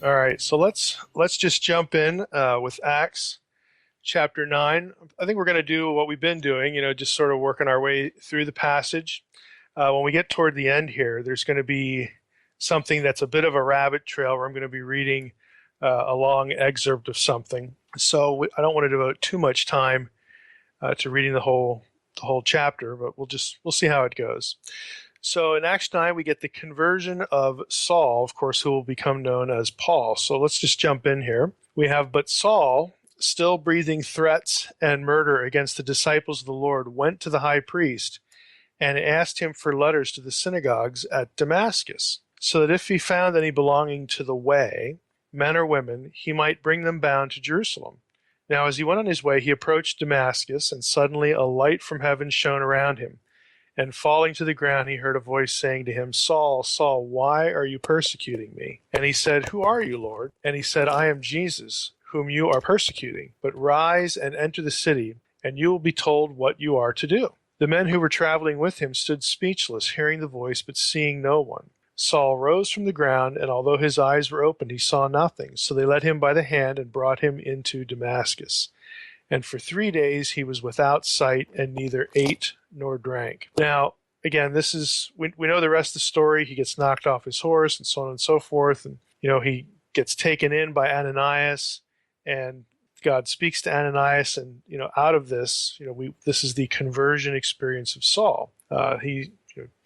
All right, so let's just jump in with Acts chapter 9. I think we're going to do what we've been doing, just sort of working our way through the passage. When we get toward the end here, there's going to be something that's a bit of a rabbit trail where I'm going to be reading a long excerpt of something. So I don't want to devote too much time to reading the whole chapter, but we'll see how it goes. So in Acts 9, we get the conversion of Saul, of course, who will become known as Paul. So let's just jump in here. We have, but Saul, still breathing threats and murder against the disciples of the Lord, went to the high priest and asked him for letters to the synagogues at Damascus, so that if he found any belonging to the way, men or women, he might bring them bound to Jerusalem. Now as he went on his way, he approached Damascus, and suddenly a light from heaven shone around him. And falling to the ground, he heard a voice saying to him, Saul, Saul, why are you persecuting me? And he said, Who are you, Lord? And he said, I am Jesus, whom you are persecuting. But rise and enter the city, and you will be told what you are to do. The men who were traveling with him stood speechless, hearing the voice, but seeing no one. Saul rose from the ground, and although his eyes were opened, he saw nothing. So they led him by the hand and brought him into Damascus. And for 3 days he was without sight and neither ate nor drank. Now, again, we know the rest of the story. He gets knocked off his horse and so on and so forth. And, he gets taken in by Ananias, and God speaks to Ananias. And, out of this, this is the conversion experience of Saul. He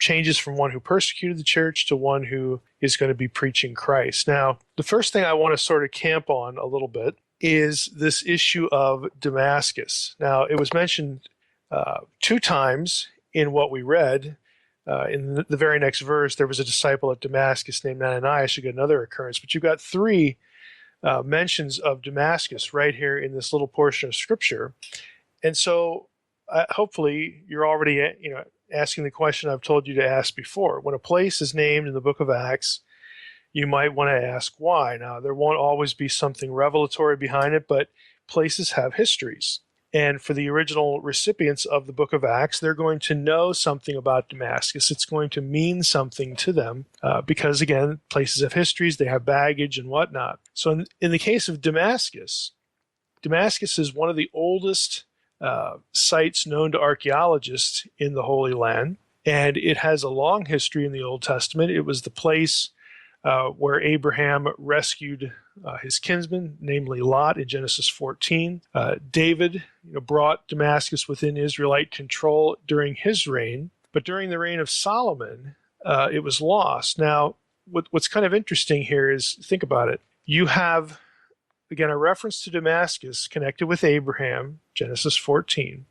changes from one who persecuted the church to one who is going to be preaching Christ. Now, the first thing I want to sort of camp on a little bit is this issue of Damascus. Now, it was mentioned 2 times in what we read. In the very next verse, there was a disciple at Damascus named Ananias. You get another occurrence, but you've got 3 mentions of Damascus right here in this little portion of Scripture. And so, hopefully, you're already, asking the question I've told you to ask before. When a place is named in the book of Acts, you might want to ask why. Now, there won't always be something revelatory behind it, but places have histories. And for the original recipients of the book of Acts, they're going to know something about Damascus. It's going to mean something to them because, again, places have histories, they have baggage and whatnot. So in the case of Damascus, Damascus is one of the oldest sites known to archaeologists in the Holy Land, and it has a long history in the Old Testament. It was the place where Abraham rescued his kinsman, namely Lot, in Genesis 14. David brought Damascus within Israelite control during his reign, but during the reign of Solomon, it was lost. Now, what's kind of interesting here is, think about it. You have, again, a reference to Damascus connected with Abraham, Genesis 14.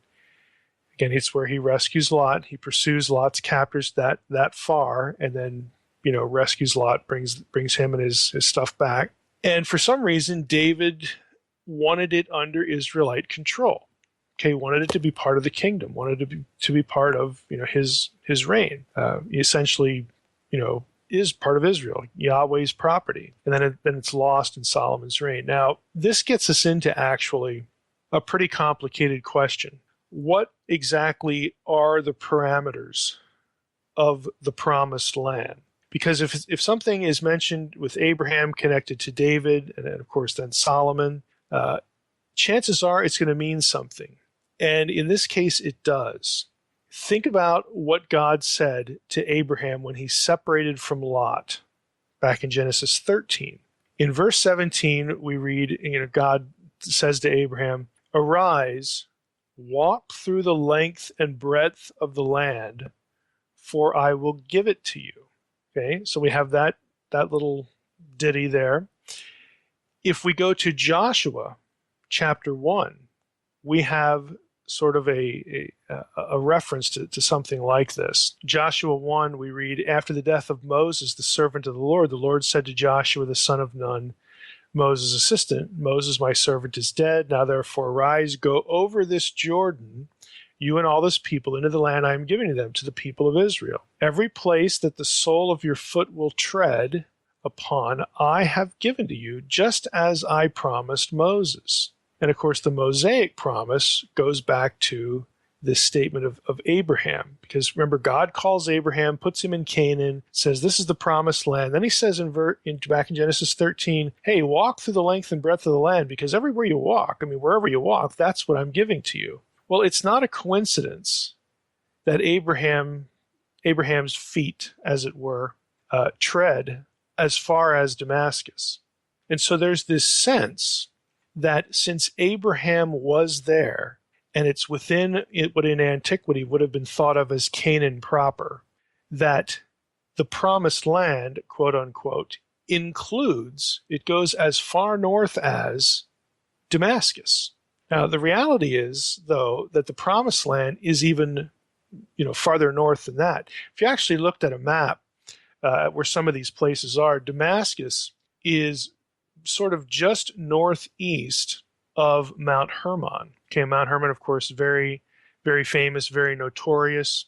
Again, it's where he rescues Lot. He pursues Lot's captors that far, and then rescues Lot, brings him and his stuff back. And for some reason, David wanted it under Israelite control. Okay, wanted it to be part of the kingdom, wanted to be part of his reign. He essentially, is part of Israel, Yahweh's property, and then it's lost in Solomon's reign. Now, this gets us into actually a pretty complicated question. What exactly are the parameters of the promised land? Because if something is mentioned with Abraham connected to David, and then of course then Solomon, chances are it's going to mean something. And in this case, it does. Think about what God said to Abraham when he separated from Lot back in Genesis 13. In verse 17, we read, God says to Abraham, Arise, walk through the length and breadth of the land, for I will give it to you. Okay, so we have that little ditty there. If we go to Joshua chapter 1, we have sort of a reference to something like this. Joshua 1, we read, After the death of Moses, the servant of the Lord said to Joshua, the son of Nun, Moses' assistant, Moses, my servant, is dead. Now therefore arise, go over this Jordan, you and all this people, into the land I am giving to them, to the people of Israel. Every place that the sole of your foot will tread upon, I have given to you, just as I promised Moses. And of course, the Mosaic promise goes back to this statement of Abraham. Because remember, God calls Abraham, puts him in Canaan, says this is the promised land. Then he says back in Genesis 13, hey, walk through the length and breadth of the land, because everywhere you walk, wherever you walk, that's what I'm giving to you. Well, it's not a coincidence that Abraham's feet, as it were, tread as far as Damascus. And so there's this sense that since Abraham was there, and it's within what in antiquity would have been thought of as Canaan proper, that the promised land, quote unquote, includes, it goes as far north as Damascus. Now, the reality is, though, that the promised land is even farther north than that. If you actually looked at a map where some of these places are, Damascus is sort of just northeast of Mount Hermon. Okay, Mount Hermon, of course, very, very famous, very notorious.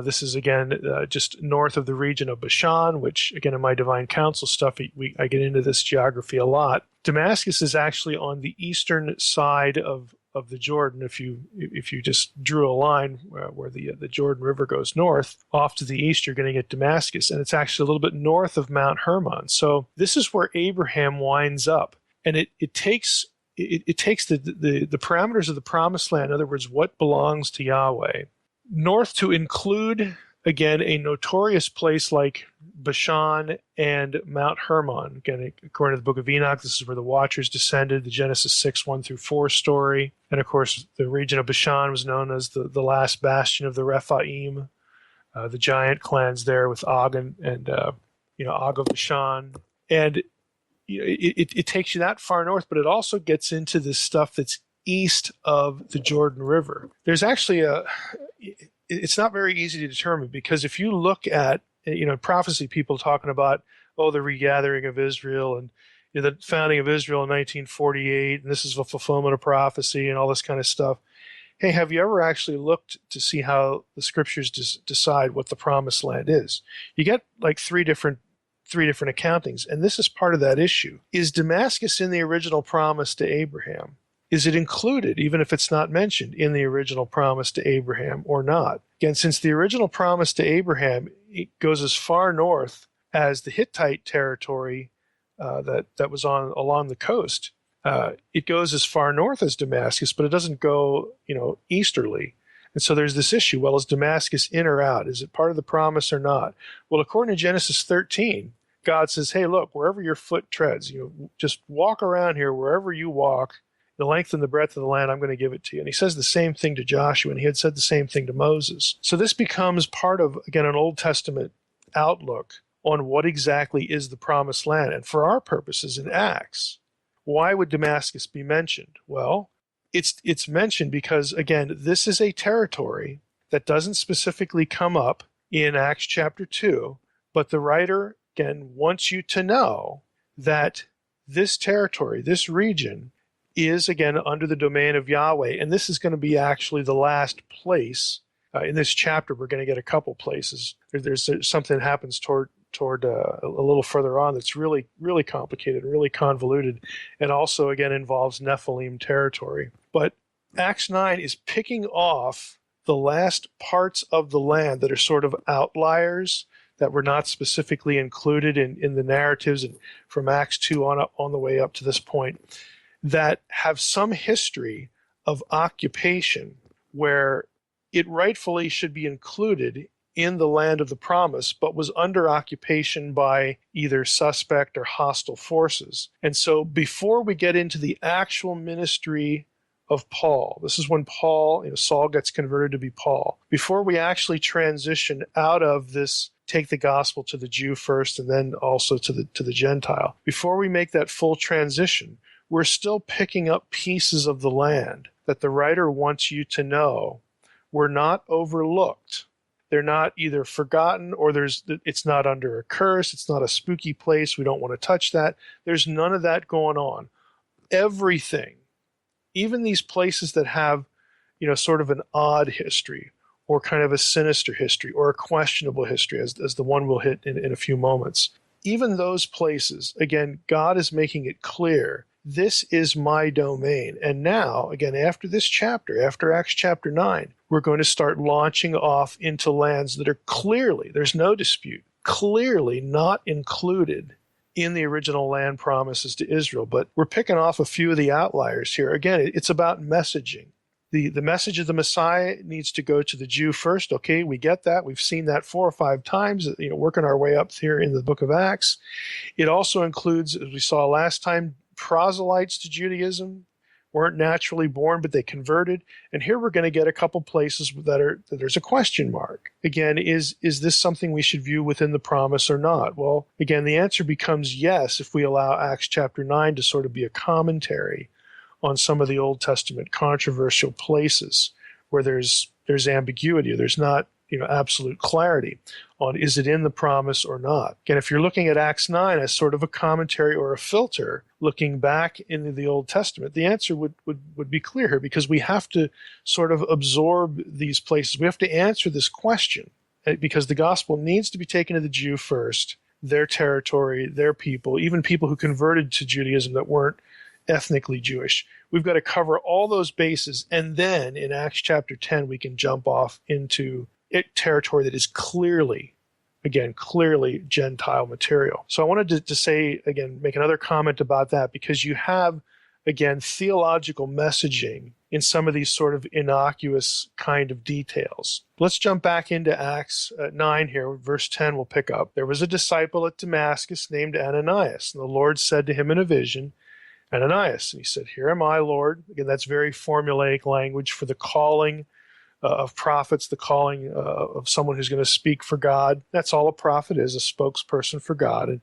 This is, again, just north of the region of Bashan, which, again, in my Divine Council stuff, I get into this geography a lot. Damascus is actually on the eastern side of the Jordan. If you just drew a line where the Jordan River goes north, off to the east, you're going to get Damascus. And it's actually a little bit north of Mount Hermon. So this is where Abraham winds up. And it takes the parameters of the promised land, in other words, what belongs to Yahweh, north to include, again, a notorious place like Bashan and Mount Hermon. Again, according to the book of Enoch, this is where the Watchers descended, the Genesis 6, 1-4 story. And of course, the region of Bashan was known as the last bastion of the Rephaim, the giant clans there with Og and Og of Bashan. And it takes you that far north, but it also gets into this stuff that's east of the Jordan River. There's actually it's not very easy to determine, because if you look at, prophecy, people talking about, the regathering of Israel and the founding of Israel in 1948, and this is a fulfillment of prophecy and all this kind of stuff. Hey, have you ever actually looked to see how the scriptures decide what the promised land is? You get like three different accountings, and this is part of that issue. Is Damascus in the original promise to Abraham? Is it included, even if it's not mentioned, in the original promise to Abraham or not? Again, since the original promise to Abraham, it goes as far north as the Hittite territory that was along the coast. It goes as far north as Damascus, but it doesn't go, easterly. And so there's this issue. Well, is Damascus in or out? Is it part of the promise or not? Well, according to Genesis 13, God says, hey, look, wherever your foot treads, just walk around here, wherever you walk, the length and the breadth of the land, I'm going to give it to you. And he says the same thing to Joshua, and he had said the same thing to Moses. So this becomes part of, again, an Old Testament outlook on what exactly is the promised land. And for our purposes in Acts, why would Damascus be mentioned? Well, it's mentioned because, again, this is a territory that doesn't specifically come up in Acts chapter 2, but the writer, again, wants you to know that this territory, this region, is, again, under the domain of Yahweh. And this is going to be actually the last place. In this chapter, we're going to get a couple places. There's something that happens toward a little further on that's really, really complicated, really convoluted, and also, again, involves Nephilim territory. But Acts 9 is picking off the last parts of the land that are sort of outliers, that were not specifically included in the narratives and from Acts 2 on the way up to this point, that have some history of occupation where it rightfully should be included in the land of the promise, but was under occupation by either suspect or hostile forces. And so before we get into the actual ministry of Paul, this is when Saul gets converted to be Paul. Before we actually transition out of this, take the gospel to the Jew first and then also to the Gentile, before we make that full transition, we're still picking up pieces of the land that the writer wants you to know were not overlooked. They're not either forgotten or it's not under a curse. It's not a spooky place. We don't want to touch that. There's none of that going on. Everything, even these places that have, sort of an odd history or kind of a sinister history or a questionable history, as the one we'll hit in a few moments, even those places, again, God is making it clear This is my domain. And now, again, after this chapter, after Acts chapter 9, we're going to start launching off into lands that are clearly, there's no dispute, clearly not included in the original land promises to Israel. But we're picking off a few of the outliers here. Again, it's about messaging. The message of the Messiah needs to go to the Jew first. Okay, we get that. We've seen that 4 or 5 times, working our way up here in the book of Acts. It also includes, as we saw last time, proselytes to Judaism, weren't naturally born, but they converted. And here we're going to get a couple places that there's a question mark. Again, is this something we should view within the promise or not? Well, again, the answer becomes yes if we allow Acts chapter 9 to sort of be a commentary on some of the Old Testament controversial places where there's ambiguity, or there's not absolute clarity on is it in the promise or not. Again, if you're looking at Acts 9 as sort of a commentary or a filter looking back into the Old Testament, the answer would be clear here, because we have to sort of absorb these places. We have to answer this question, because the gospel needs to be taken to the Jew first, their territory, their people, even people who converted to Judaism that weren't ethnically Jewish. We've got to cover all those bases, and then in Acts chapter 10 we can jump off into territory that is clearly Gentile material. So I wanted to say, again, make another comment about that, because you have, again, theological messaging in some of these sort of innocuous kind of details. Let's jump back into Acts 9 here. Verse 10 we'll pick up. There was a disciple at Damascus named Ananias, and the Lord said to him in a vision, Ananias. And he said, Here am I, Lord. Again, that's very formulaic language for the calling of prophets, the calling of someone who's going to speak for God. That's all a prophet is, a spokesperson for God. And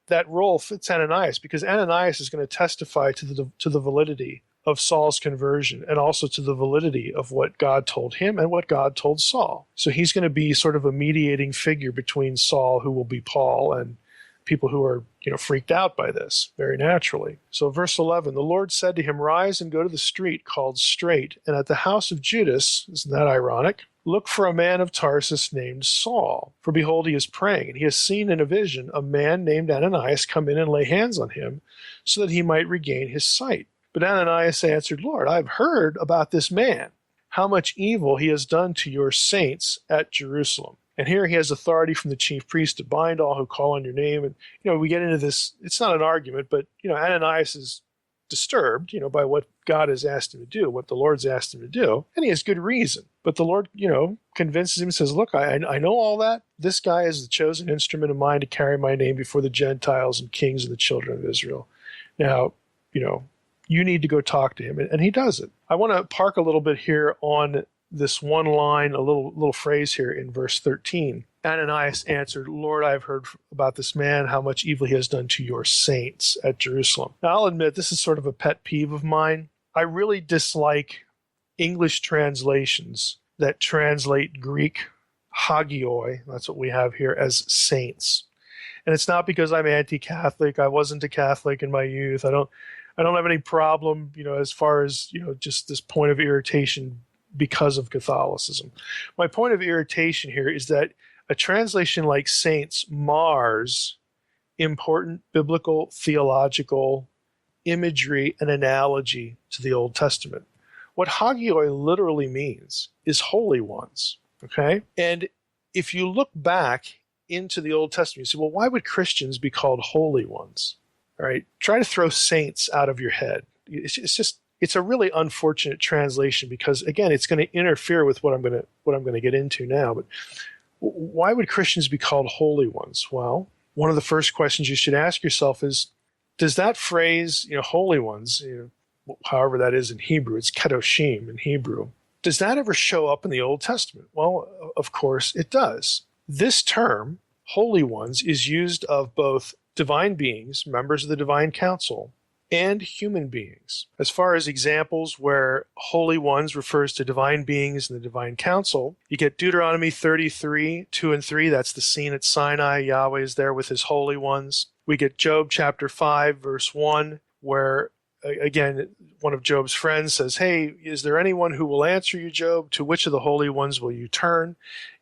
that role fits Ananias, because Ananias is going to testify to the validity of Saul's conversion, and also to the validity of what God told him and what God told Saul. So he's going to be sort of a mediating figure between Saul, who will be Paul, and people who are freaked out by this, very naturally. So verse 11, the Lord said to him, Rise and go to the street called Straight, and at the house of Judas, isn't that ironic, look for a man of Tarsus named Saul. For behold, he is praying, and he has seen in a vision a man named Ananias come in and lay hands on him, so that he might regain his sight. But Ananias answered, Lord, I've heard about this man, how much evil he has done to your saints at Jerusalem. And here he has authority from the chief priest to bind all who call on your name. And, we get into this, it's not an argument, but, Ananias is disturbed, by what God has asked him to do, what the Lord's asked him to do. And he has good reason. But the Lord, convinces him and says, look, I know all that. This guy is the chosen instrument of mine to carry my name before the Gentiles and kings of the children of Israel. Now, you need to go talk to him. And he does it. I want to park a little bit here on this one line, a little phrase here in verse 13. Ananias answered, Lord, I have heard about this man, how much evil he has done to your saints at Jerusalem. Now, I'll admit, this is sort of a pet peeve of mine. I really dislike English translations that translate Greek hagioi, that's what we have here, as saints. And it's not because I'm anti-Catholic. I wasn't a Catholic in my youth. I don't have any problem, as far as, just this point of irritation because of Catholicism. My point of irritation here is that a translation like saints mars important biblical, theological imagery and analogy to the Old Testament. What hagioi literally means is holy ones, okay? And if you look back into the Old Testament, you say, well, why would Christians be called holy ones? All right, try to throw saints out of your head. It's a really unfortunate translation, because again, it's going to interfere with what I'm going to get into now. But why would Christians be called holy ones? Well, one of the first questions you should ask yourself is, does that phrase, holy ones, however that is in Hebrew, it's kedoshim in Hebrew, does that ever show up in the Old Testament? Well, of course it does. This term, holy ones, is used of both divine beings, members of the divine council, and human beings. As far as examples where holy ones refers to divine beings and the divine council, you get Deuteronomy 33, 2 and 3. That's the scene at Sinai. Yahweh is there with his holy ones. We get Job chapter 5, verse 1, where again, one of Job's friends says, hey, is there anyone who will answer you, Job? To which of the holy ones will you turn?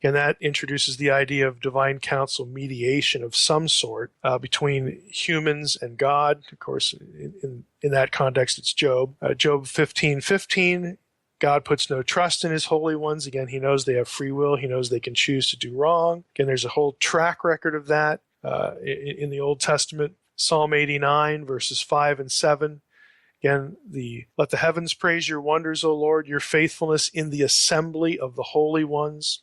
And that introduces the idea of divine counsel mediation of some sort between humans and God. Of course, in that context, it's Job. Job 15:15, God puts no trust in his holy ones. Again, he knows they have free will. He knows they can choose to do wrong. Again, there's a whole track record of that in the Old Testament. Psalm 89, verses 5 and 7. Again, let the heavens praise your wonders, O Lord, your faithfulness in the assembly of the holy ones.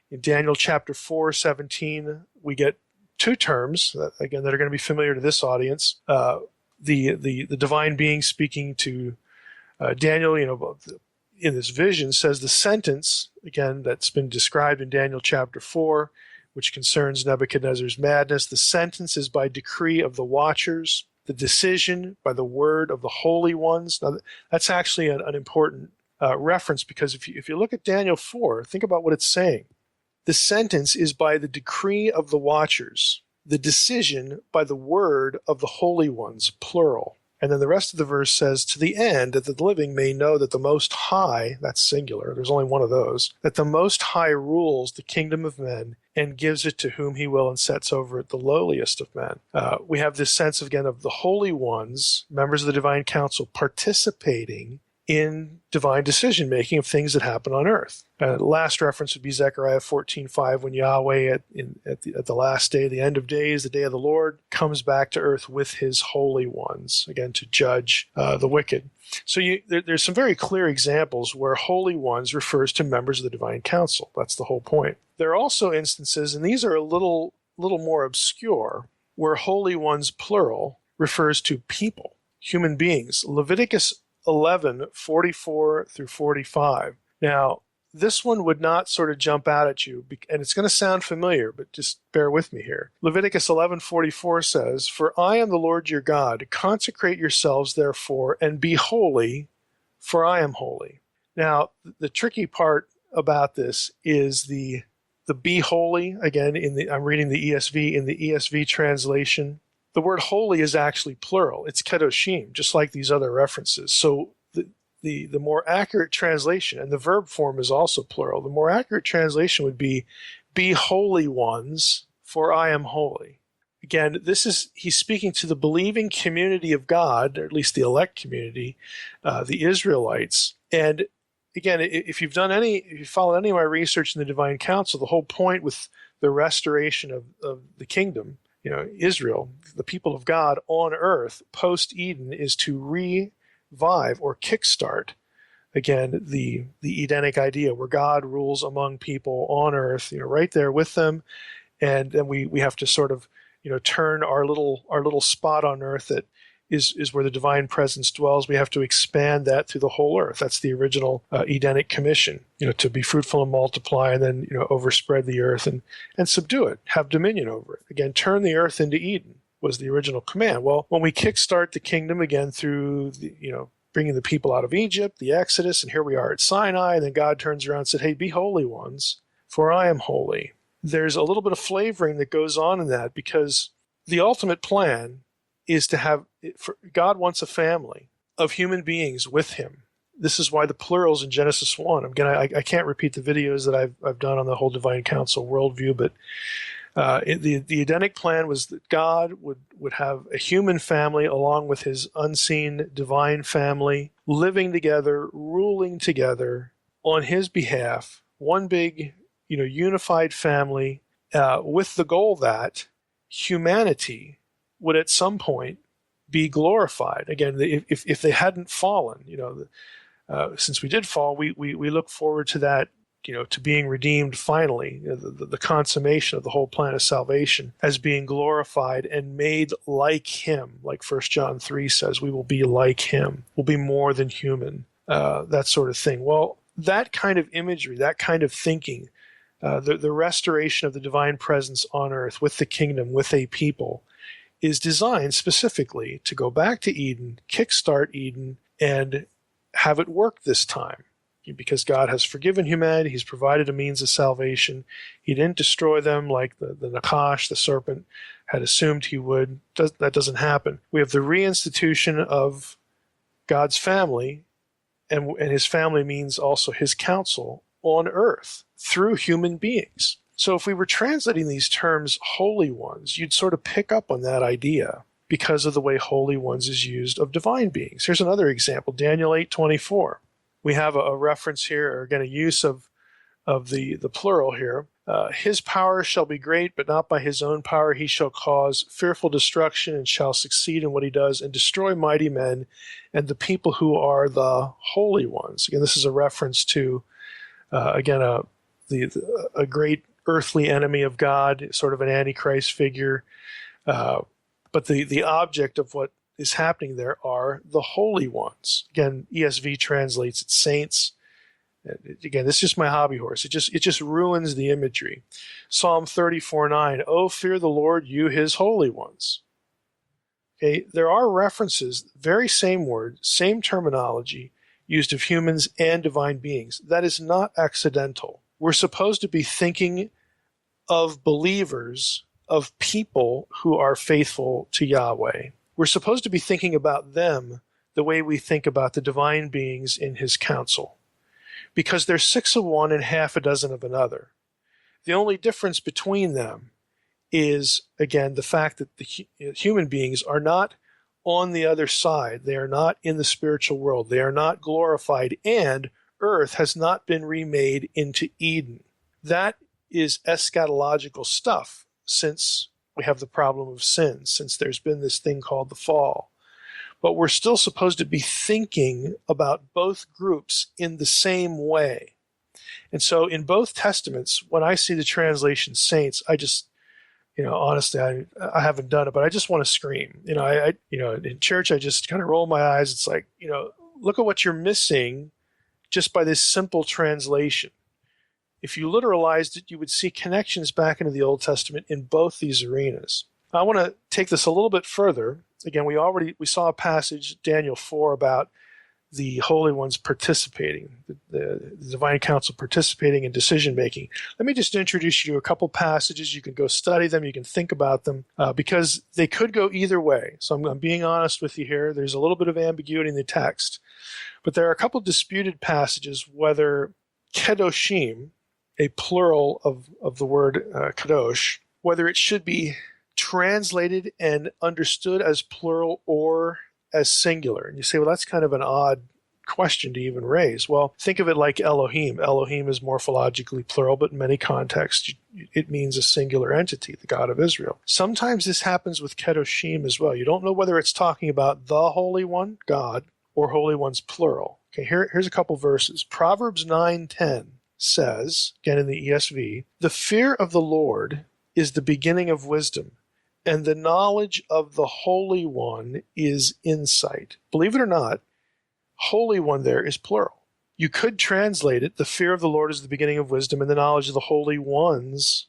In Daniel chapter 4:17, we get two terms, that are going to be familiar to this audience. The divine being speaking to Daniel, in this vision, says the sentence, again, that's been described in Daniel chapter 4, which concerns Nebuchadnezzar's madness. The sentence is by decree of the watchers, the decision by the word of the holy ones. Now, that's actually an important reference, because if you look at Daniel 4, think about what it's saying. The sentence is by the decree of the watchers, the decision by the word of the holy ones, plural. And then the rest of the verse says, to the end that the living may know that the Most High, that's singular, there's only one of those, that the Most High rules the kingdom of men and gives it to whom he will and sets over it the lowliest of men. We have this sense, again, of the holy ones, members of the divine council, participating in divine decision-making of things that happen on earth. Last reference would be Zechariah 14:5, when Yahweh at the last day, the end of days, the day of the Lord, comes back to earth with his holy ones, again, to judge the wicked. So there's some very clear examples where holy ones refers to members of the divine council. That's the whole point. There are also instances, and these are a little more obscure, where holy ones, plural, refers to people, human beings. Leviticus 11:44 through 45. Now, this one would not sort of jump out at you, and it's going to sound familiar, but just bear with me here. Leviticus 11:44 says, for I am the Lord your God. Consecrate yourselves, therefore, and be holy, for I am holy. Now, the tricky part about this is the be holy. Again, I'm reading the ESV. In the ESV translation, the word holy is actually plural. It's kedoshim, just like these other references. So the more accurate translation, and the verb form is also plural, the more accurate translation would be holy ones, for I am holy. Again, he's speaking to the believing community of God, or at least the elect community, the Israelites. And again, if you follow any of my research in the divine council, the whole point with the restoration of the kingdom, Israel, the people of God on earth post-Eden, is to revive or kickstart, again, the Edenic idea where God rules among people on earth, right there with them. And then we have to sort of, turn our little spot on earth that is where the divine presence dwells. We have to expand that through the whole earth. That's the original Edenic commission, to be fruitful and multiply, and then, overspread the earth and subdue it, have dominion over it. Again, turn the earth into Eden was the original command. Well, when we kickstart the kingdom again through bringing the people out of Egypt, the Exodus, and here we are at Sinai, and then God turns around and said, hey, be holy ones, for I am holy. There's a little bit of flavoring that goes on in that, because the ultimate plan is to have, God wants a family of human beings with him. This is why the plurals in Genesis 1. Again, I can't repeat the videos that I've done on the whole divine council worldview, but the Edenic plan was that God would have a human family along with his unseen divine family, living together, ruling together on his behalf, one big, unified family, with the goal that humanity would at some point be glorified. Again, if they hadn't fallen, since we did fall, we look forward to that, to being redeemed finally, the consummation of the whole plan of salvation as being glorified and made like him. Like 1 John 3 says, we will be like him. We'll be more than human, that sort of thing. Well, that kind of imagery, that kind of thinking, the restoration of the divine presence on earth with the kingdom, with a people, is designed specifically to go back to Eden, kickstart Eden, and have it work this time. Because God has forgiven humanity, he's provided a means of salvation. He didn't destroy them like the Nakash, the serpent, had assumed he would. That doesn't happen. We have the reinstitution of God's family, and his family means also his counsel on earth through human beings. So if we were translating these terms holy ones, you'd sort of pick up on that idea because of the way holy ones is used of divine beings. Here's another example, Daniel 8:24. We have a reference here, or again, a use of the plural here. His power shall be great, but not by his own power. He shall cause fearful destruction and shall succeed in what he does and destroy mighty men and the people who are the holy ones. Again, this is a reference to, a great earthly enemy of God, sort of an antichrist figure. But the object of what is happening there are the holy ones. Again, ESV translates it saints. Again, this is just my hobby horse. It just ruins the imagery. Psalm 34:9, "Oh, fear the Lord, you his holy ones." Okay, there are references, very same word, same terminology, used of humans and divine beings. That is not accidental. We're supposed to be thinking of believers, of people who are faithful to Yahweh. We're supposed to be thinking about them the way we think about the divine beings in his counsel, because they're 6 of one and half a dozen of another. The only difference between them is, again, the fact that the human beings are not on the other side. They are not in the spiritual world. They are not glorified, and earth has not been remade into Eden. That is eschatological stuff, since we have the problem of sin, since there's been this thing called the fall. But we're still supposed to be thinking about both groups in the same way. And so in both testaments, when I see the translation saints, I just, honestly, I haven't done it, but I just want to scream. In church, I just kind of roll my eyes. It's like, look at what you're missing just by this simple translation. If you literalized it, you would see connections back into the Old Testament in both these arenas. I want to take this a little bit further. Again, we saw a passage, Daniel 4, about the holy ones participating, the divine council participating in decision making. Let me just introduce you to a couple passages. You can go study them. You can think about them, because they could go either way. So I'm being honest with you here. There's a little bit of ambiguity in the text, but there are a couple disputed passages whether kedoshim, a plural of the word kadosh, whether it should be translated and understood as plural or as singular. And you say, well, that's kind of an odd question to even raise. Well, think of it like Elohim. Elohim is morphologically plural, but in many contexts, it means a singular entity, the God of Israel. Sometimes this happens with kedoshim as well. You don't know whether it's talking about the Holy One, God, or Holy Ones, plural. Okay, here's a couple verses. Proverbs 9:10 says, again in the ESV, "The fear of the Lord is the beginning of wisdom, and the knowledge of the Holy One is insight." Believe it or not, Holy One there is plural. You could translate it, the fear of the Lord is the beginning of wisdom, and the knowledge of the Holy Ones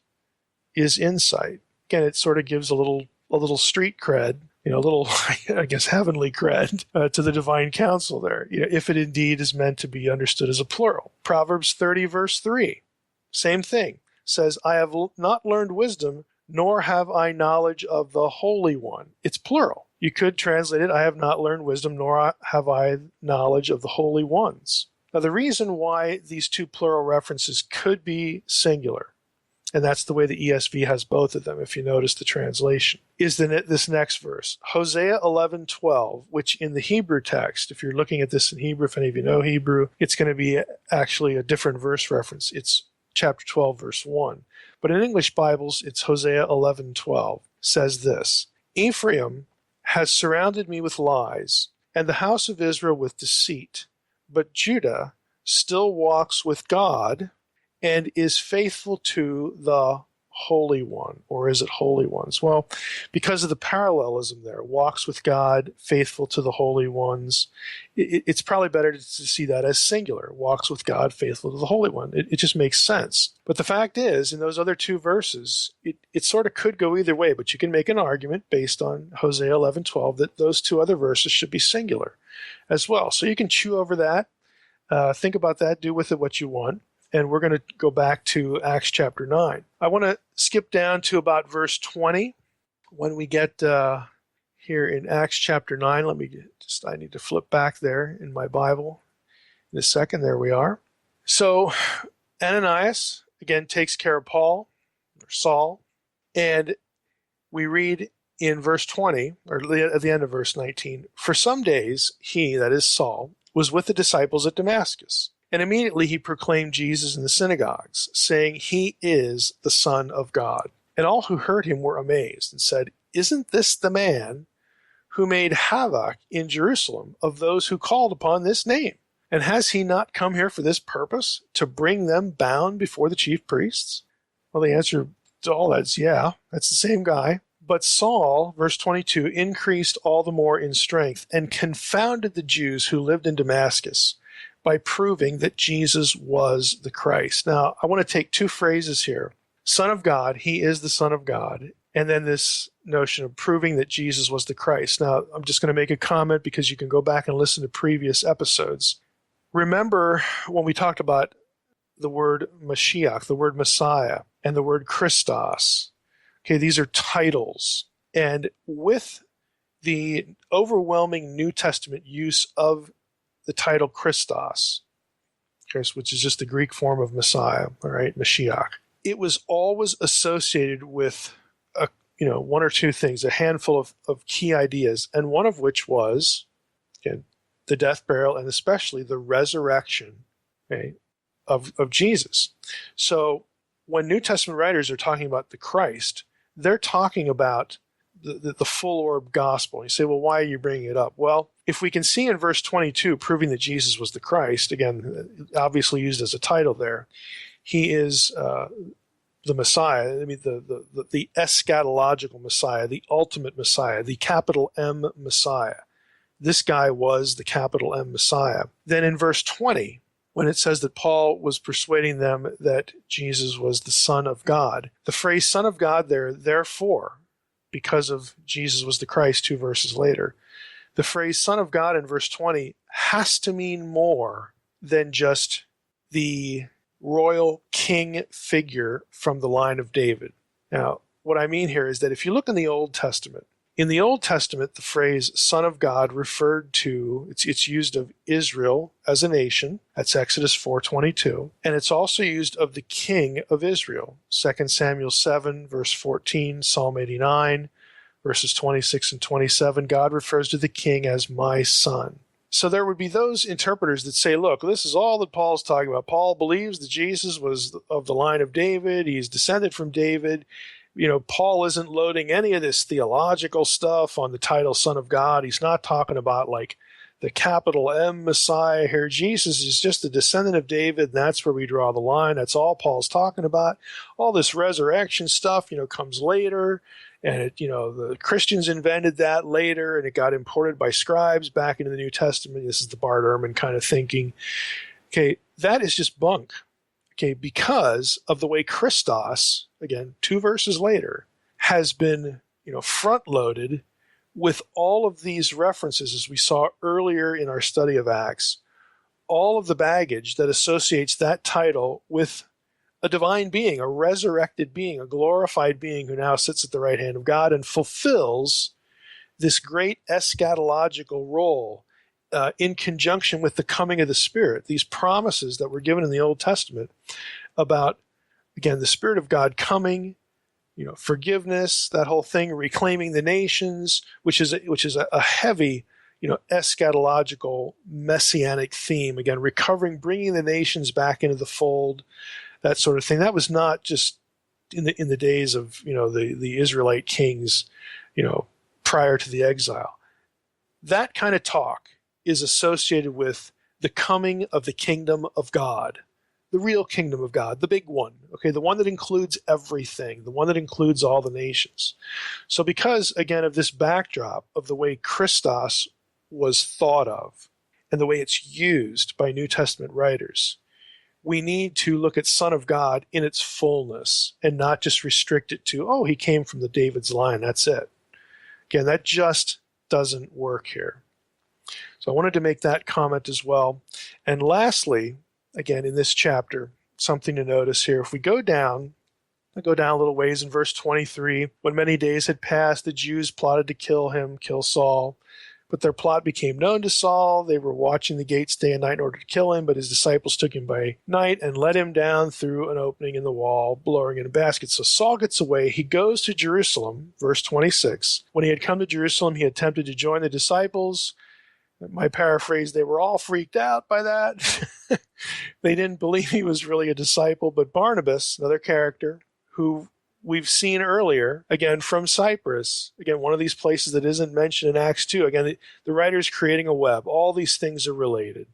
is insight. Again, it sort of gives a little street cred, a little, I guess, heavenly cred to the divine counsel there, if it indeed is meant to be understood as a plural. Proverbs 30, verse 3, same thing, says, "I have not learned wisdom, nor have I knowledge of the Holy One." It's plural. You could translate it, "I have not learned wisdom, nor have I knowledge of the Holy Ones." Now, the reason why these two plural references could be singular, and that's the way the ESV has both of them, if you notice the translation, is this next verse, Hosea 11:12, which in the Hebrew text, if you're looking at this in Hebrew, if any of you know Hebrew, it's going to be actually a different verse reference. It's chapter 12, verse 1. But in English Bibles, it's Hosea 11:12, says this, "Ephraim has surrounded me with lies, and the house of Israel with deceit. But Judah still walks with God and is faithful to the Holy One." Or is it Holy Ones? Well, because of the parallelism there, walks with God, faithful to the Holy Ones, it's probably better to see that as singular, walks with God, faithful to the Holy One. It just makes sense. But the fact is, in those other two verses, it sort of could go either way, but you can make an argument based on Hosea 11:12 that those two other verses should be singular as well. So you can chew over that, think about that, do with it what you want. And we're going to go back to Acts chapter 9. I want to skip down to about verse 20 when we get here in Acts chapter 9. I need to flip back there in my Bible in a second. There we are. So Ananias, again, takes care of Paul, or Saul, and we read in verse 20, or at the end of verse 19, for some days he, that is Saul, was with the disciples at Damascus. And immediately he proclaimed Jesus in the synagogues, saying, he is the Son of God. And all who heard him were amazed and said, isn't this the man who made havoc in Jerusalem of those who called upon this name? And has he not come here for this purpose, to bring them bound before the chief priests? Well, the answer to all that is, yeah, that's the same guy. But Saul, verse 22, increased all the more in strength and confounded the Jews who lived in Damascus by proving that Jesus was the Christ. Now, I want to take two phrases here. Son of God, he is the Son of God. And then this notion of proving that Jesus was the Christ. Now, I'm just going to make a comment because you can go back and listen to previous episodes. Remember when we talked about the word Mashiach, the word Messiah, and the word Christos. Okay, these are titles. And with the overwhelming New Testament use of the title Christos, okay, which is just the Greek form of Messiah, all right, Mashiach, it was always associated with one or two things, a handful of key ideas, and one of which was, again, the death, burial, and especially the resurrection, okay, of Jesus. So when New Testament writers are talking about the Christ, they're talking about the full orb gospel. You say, well, why are you bringing it up? Well, if we can see in verse 22, proving that Jesus was the Christ, again, obviously used as a title there, he is the Messiah, I mean, the eschatological Messiah, the ultimate Messiah, the capital M Messiah. This guy was the capital M Messiah. Then in verse 20, when it says that Paul was persuading them that Jesus was the Son of God, the phrase Son of God there, therefore, because of Jesus was the Christ 2 verses later, the phrase Son of God in verse 20 has to mean more than just the royal king figure from the line of David. Now, what I mean here is that if you look in the Old Testament, the phrase Son of God referred to, it's used of Israel as a nation. That's Exodus 4:22. And it's also used of the king of Israel. 2 Samuel 7, verse 14, Psalm 89, verses 26 and 27. God refers to the king as my son. So there would be those interpreters that say, look, this is all that Paul's talking about. Paul believes that Jesus was of the line of David. He's descended from David. Paul isn't loading any of this theological stuff on the title Son of God. He's not talking about like the capital M Messiah here. Jesus is just a descendant of David, and that's where we draw the line. That's all Paul's talking about. All this resurrection stuff, comes later. And the Christians invented that later, and it got imported by scribes back into the New Testament. This is the Bart Ehrman kind of thinking. Okay, that is just bunk. Okay, because of the way Christos, again, 2 verses later, has been, front-loaded with all of these references, as we saw earlier in our study of Acts, all of the baggage that associates that title with a divine being, a resurrected being, a glorified being who now sits at the right hand of God and fulfills this great eschatological role in conjunction with the coming of the Spirit. These promises that were given in the Old Testament about, again, the Spirit of God coming, forgiveness, that whole thing, reclaiming the nations, which is a heavy, eschatological messianic theme. Again, recovering, bringing the nations back into the fold, that sort of thing. That was not just in the days of the Israelite kings, prior to the exile. That kind of talk is associated with the coming of the kingdom of God, the real kingdom of God, the big one. Okay, the one that includes everything, the one that includes all the nations. So because again of this backdrop of the way Christos was thought of and the way it's used by New Testament writers, we need to look at Son of God in its fullness and not just restrict it to, he came from the David's line, that's it. Again, that just doesn't work here. So I wanted to make that comment as well. And lastly, again, in this chapter, something to notice here, if we go down I go down a little ways in verse 23. When many days had passed, the Jews plotted to kill Saul. But their plot became known to Saul. They were watching the gates day and night in order to kill him, but his disciples took him by night and let him down through an opening in the wall, lowering in a basket. So Saul gets away. He goes to Jerusalem, verse 26. When he had come to Jerusalem, he attempted to join the disciples. My paraphrase, they were all freaked out by that. They didn't believe he was really a disciple, but Barnabas, another character, who we've seen earlier, again, from Cyprus, again, one of these places that isn't mentioned in Acts 2. Again, the writer's creating a web. All these things are related.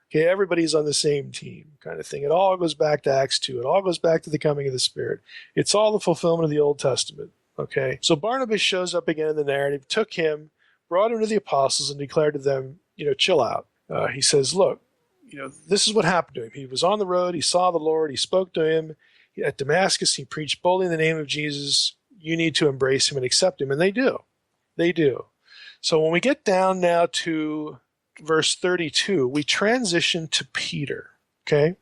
Okay, everybody's on the same team kind of thing. It all goes back to Acts 2. It all goes back to the coming of the Spirit. It's all the fulfillment of the Old Testament. Okay, so Barnabas shows up again in the narrative, took him, brought him to the apostles, and declared to them, chill out. He says, look, this is what happened to him. He was on the road. He saw the Lord. He spoke to him. At Damascus, he preached boldly in the name of Jesus. You need to embrace him and accept him. And they do. They do. So when we get down now to verse 32, we transition to Peter. Okay?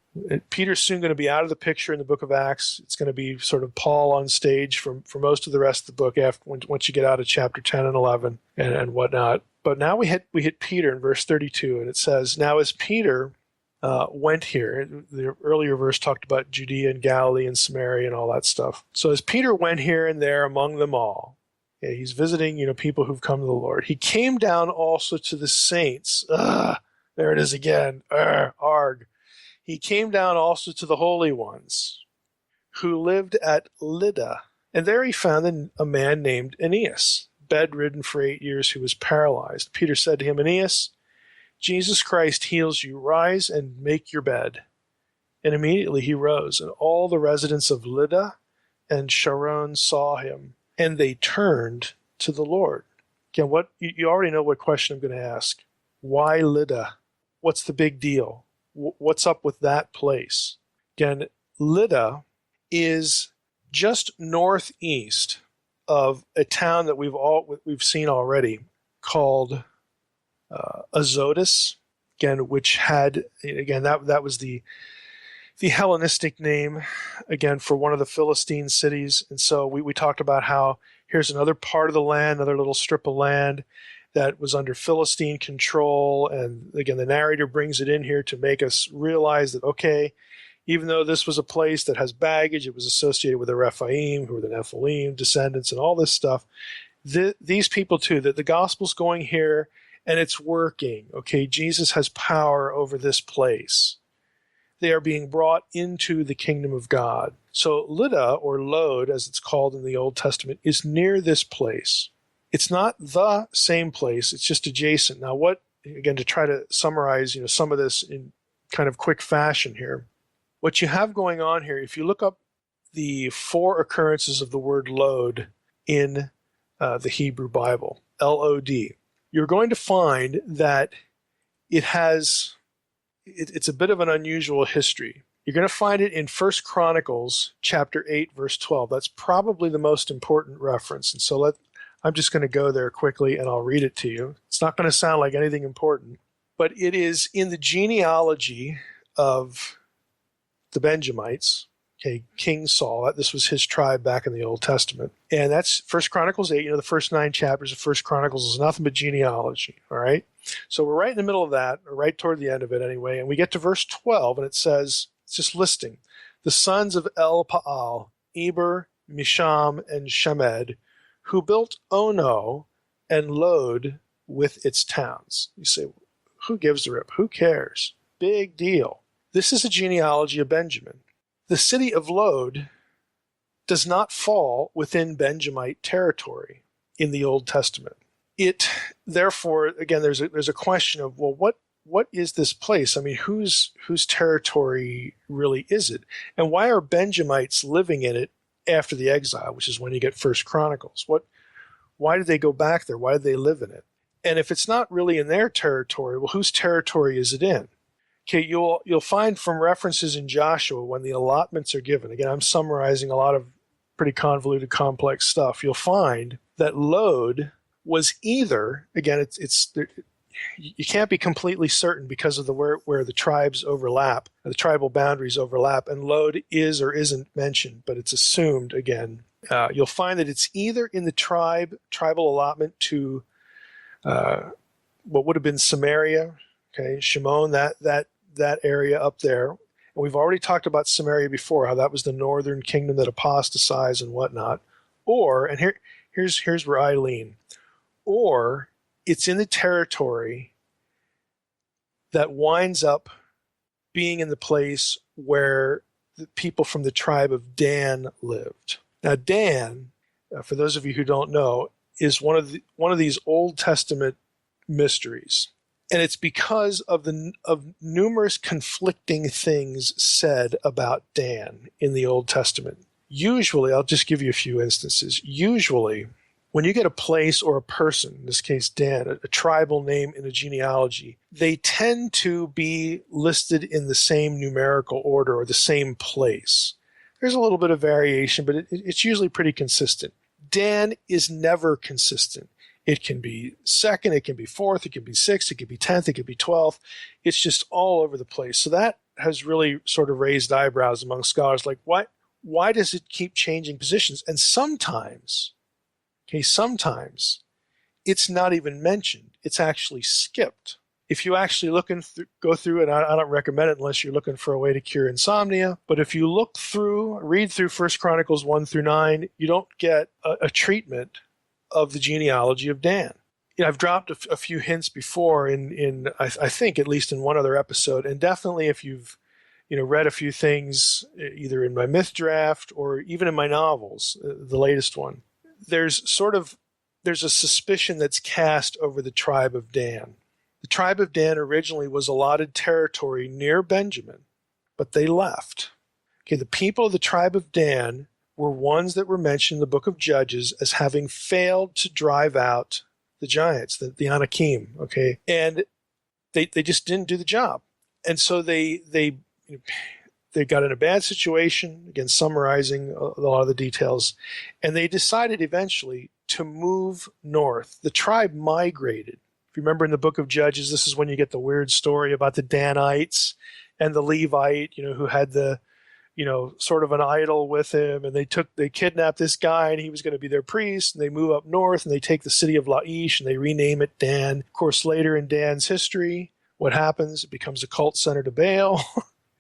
Peter's soon going to be out of the picture in the book of Acts. It's going to be sort of Paul on stage for most of the rest of the book once you get out of chapter 10 and 11 and whatnot. But now we hit Peter in verse 32, and it says, now as Peter went here. The earlier verse talked about Judea and Galilee and Samaria and all that stuff. So as Peter went here and there among them all, he's visiting, people who've come to the Lord. He came down also to the saints. There it is again. Arg. He came down also to the holy ones who lived at Lydda. And there he found a man named Aeneas, bedridden for 8 years, who was paralyzed. Peter said to him, Aeneas, Jesus Christ heals you. Rise and make your bed. And immediately he rose, and all the residents of Lydda and Sharon saw him, and they turned to the Lord. Again, you already know what question I'm going to ask. Why Lydda? What's the big deal? What's up with that place? Again, Lydda is just northeast of a town that we've seen already called Azotus, again, which had, that was the Hellenistic name, again, for one of the Philistine cities. And so we talked about how here's another part of the land, another little strip of land that was under Philistine control. And again, the narrator brings it in here to make us realize that, okay, even though this was a place that has baggage, it was associated with the Rephaim, who were the Nephilim descendants and all this stuff. These people too, that the gospel's going here, and it's working. Okay, Jesus has power over this place. They are being brought into the kingdom of God. So Lydda, or Lod, as it's called in the Old Testament, is near this place. It's not the same place. It's just adjacent. Now, again, to try to summarize, some of this in kind of quick fashion here, what you have going on here, if you look up the 4 occurrences of the word Lod in the Hebrew Bible, L-O-D, you're going to find that it's a bit of an unusual history. You're going to find it in 1 Chronicles chapter 8, verse 12. That's probably the most important reference. And so I'm just going to go there quickly and I'll read it to you. It's not going to sound like anything important, but it is in the genealogy of the Benjamites, King Saul. This was his tribe back in the Old Testament. And that's 1 Chronicles 8. The first 9 chapters of 1 Chronicles is nothing but genealogy, all right? So we're right in the middle of that, or right toward the end of it anyway, and we get to verse 12, and it says, it's just listing, the sons of El-Paal, Eber, Misham, and Shemed, who built Ono and Lod with its towns. You say, who gives a rip? Who cares? Big deal. This is a genealogy of Benjamin. The city of Lod does not fall within Benjamite territory in the Old Testament. It, therefore, again, there's a question of, well, what is this place? I mean, whose territory really is it? And why are Benjamites living in it after the exile, which is when you get 1 Chronicles? Why did they go back there? Why did they live in it? And if it's not really in their territory, well, whose territory is it in? Okay, you'll find from references in Joshua when the allotments are given. Again, I'm summarizing a lot of pretty convoluted, complex stuff. You'll find that Lod was either, again, you can't be completely certain because of where the tribes overlap, the tribal boundaries overlap, and Lod is or isn't mentioned, but it's assumed again. You'll find that it's either in the tribal allotment to what would have been Samaria, okay, Shimon, that area up there. And we've already talked about Samaria before, how that was the northern kingdom that apostatized and whatnot. Or, and here's where I lean, or it's in the territory that winds up being in the place where the people from the tribe of Dan lived. Now, Dan, for those of you who don't know, is one of these Old Testament mysteries, and it's because of numerous conflicting things said about Dan in the Old Testament. Usually, I'll just give you a few instances. Usually, when you get a place or a person, in this case Dan, a tribal name in a genealogy, they tend to be listed in the same numerical order or the same place. There's a little bit of variation, but it's usually pretty consistent. Dan is never consistent. It can be second, it can be fourth, it can be sixth, it can be 10th, it can be 12th. It's just all over the place. So that has really sort of raised eyebrows among scholars, like why does it keep changing positions? And sometimes it's not even mentioned. It's actually skipped. If you actually go through, and I don't recommend it unless you're looking for a way to cure insomnia, but if you read through 1 Chronicles 1 through 9, you don't get a treatment of the genealogy of Dan. I've dropped a few hints before I think at least in one other episode, and definitely if you've read a few things either in my myth draft or even in my novels, the latest one, there's a suspicion that's cast over the tribe of Dan. The tribe of Dan originally was allotted territory near Benjamin, but they left. Okay, the people of the tribe of Dan were ones that were mentioned in the book of Judges as having failed to drive out the giants, the Anakim, okay? And they just didn't do the job. And so they got in a bad situation, again, summarizing a lot of the details, and they decided eventually to move north. The tribe migrated. If you remember in the book of Judges, this is when you get the weird story about the Danites and the Levite, who had the sort of an idol with him, and they kidnapped this guy, and he was going to be their priest, and they move up north, and they take the city of Laish, and they rename it Dan. Of course, later in Dan's history, what happens? It becomes a cult center to Baal.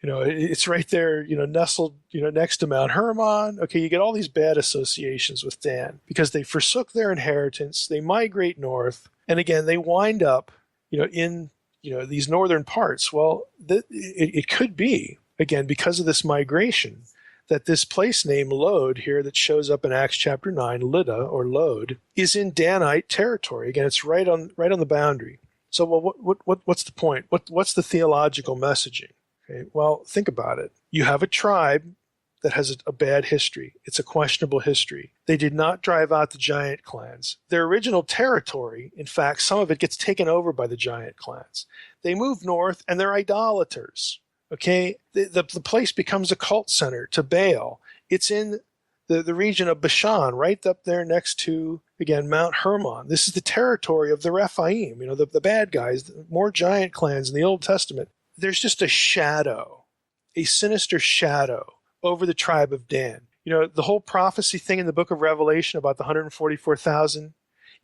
It's right there, nestled, next to Mount Hermon. Okay, you get all these bad associations with Dan because they forsook their inheritance, they migrate north, and again, they wind up, in, these northern parts. Well, it could be, again, because of this migration, that this place named Lod here that shows up in Acts chapter 9, Lydda or Lod, is in Danite territory. Again, it's right on the boundary. So, well, what's the point? What's the theological messaging? Okay, well, think about it. You have a tribe that has a bad history. It's a questionable history. They did not drive out the giant clans. Their original territory, in fact, some of it gets taken over by the giant clans. They move north, and they're idolaters. Okay, the place becomes a cult center to Baal. It's in the region of Bashan, right up there next to, again, Mount Hermon. This is the territory of the Rephaim, the bad guys, more giant clans in the Old Testament. There's just a sinister shadow over the tribe of Dan. The whole prophecy thing in the book of Revelation about the 144,000,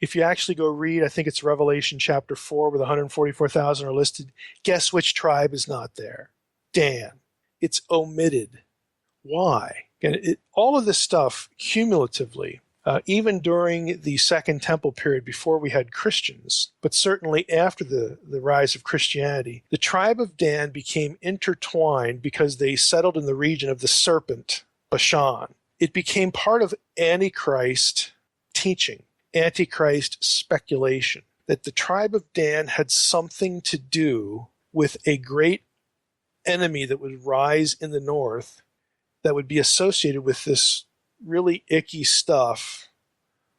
if you actually go read, I think it's Revelation chapter 4 where the 144,000 are listed, guess which tribe is not there? Dan. It's omitted. Why? And all of this stuff cumulatively, even during the Second Temple period before we had Christians, but certainly after the rise of Christianity, the tribe of Dan became intertwined because they settled in the region of the serpent, Bashan. It became part of Antichrist teaching, Antichrist speculation, that the tribe of Dan had something to do with a great enemy that would rise in the north that would be associated with this really icky stuff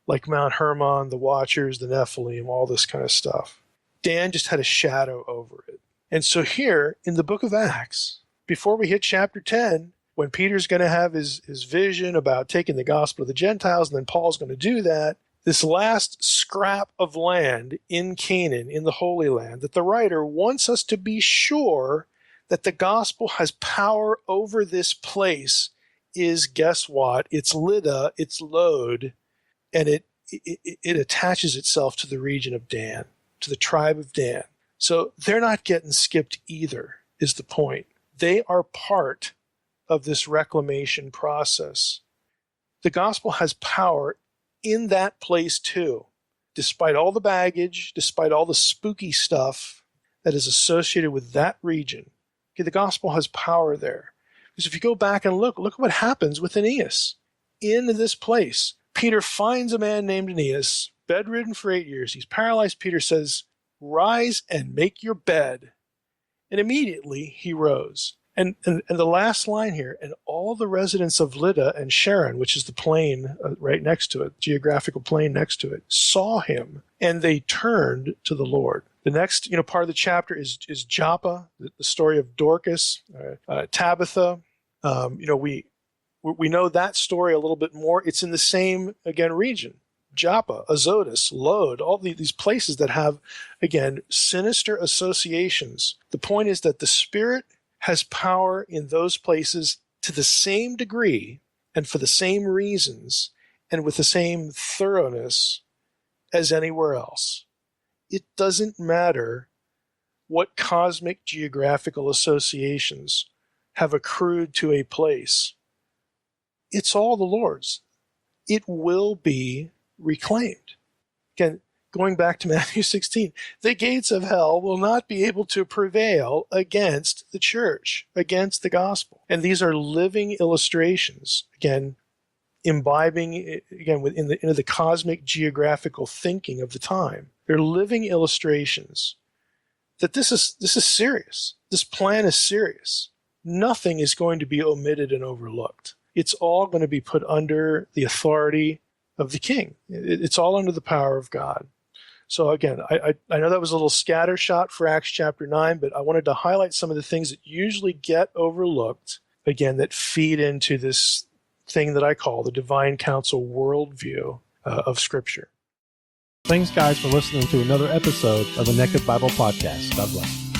like Mount Hermon, the Watchers, the Nephilim, all this kind of stuff. Dan just had a shadow over it. And so here in the book of Acts, before we hit chapter 10, when Peter's going to have his vision about taking the gospel to the Gentiles, and then Paul's going to do that, this last scrap of land in Canaan, in the Holy Land, that the writer wants us to be sure that the gospel has power over this place is, guess what? It's Lydda, it's Lod, and it attaches itself to the region of Dan, to the tribe of Dan. So they're not getting skipped either, is the point. They are part of this reclamation process. The gospel has power in that place too, despite all the baggage, despite all the spooky stuff that is associated with that region. Okay, the gospel has power there. Because if you go back and look at what happens with Aeneas in this place. Peter finds a man named Aeneas, bedridden for 8 years. He's paralyzed. Peter says, "Rise and make your bed." And immediately he rose. And the last line here, and all the residents of Lydda and Sharon, which is the plain right next to it, geographical plain next to it, saw him, and they turned to the Lord. The next part of the chapter is Joppa, the story of Dorcas, Tabitha. We know that story a little bit more. It's in the same, again, region. Joppa, Azotus, Lod, all these places that have, again, sinister associations. The point is that the Spirit has power in those places to the same degree and for the same reasons and with the same thoroughness as anywhere else. It doesn't matter what cosmic geographical associations have accrued to a place. It's all the Lord's. It will be reclaimed. Again, going back to Matthew 16, the gates of hell will not be able to prevail against the church, against the gospel. And these are living illustrations, again, imbibing, again, into the cosmic geographical thinking of the time. They're living illustrations that this is serious. This plan is serious. Nothing is going to be omitted and overlooked. It's all going to be put under the authority of the king. It's all under the power of God. So again, I know that was a little scattershot for Acts chapter 9, but I wanted to highlight some of the things that usually get overlooked, again, that feed into this thing that I call the divine counsel worldview of Scripture. Thanks, guys, for listening to another episode of the Naked Bible Podcast. God bless.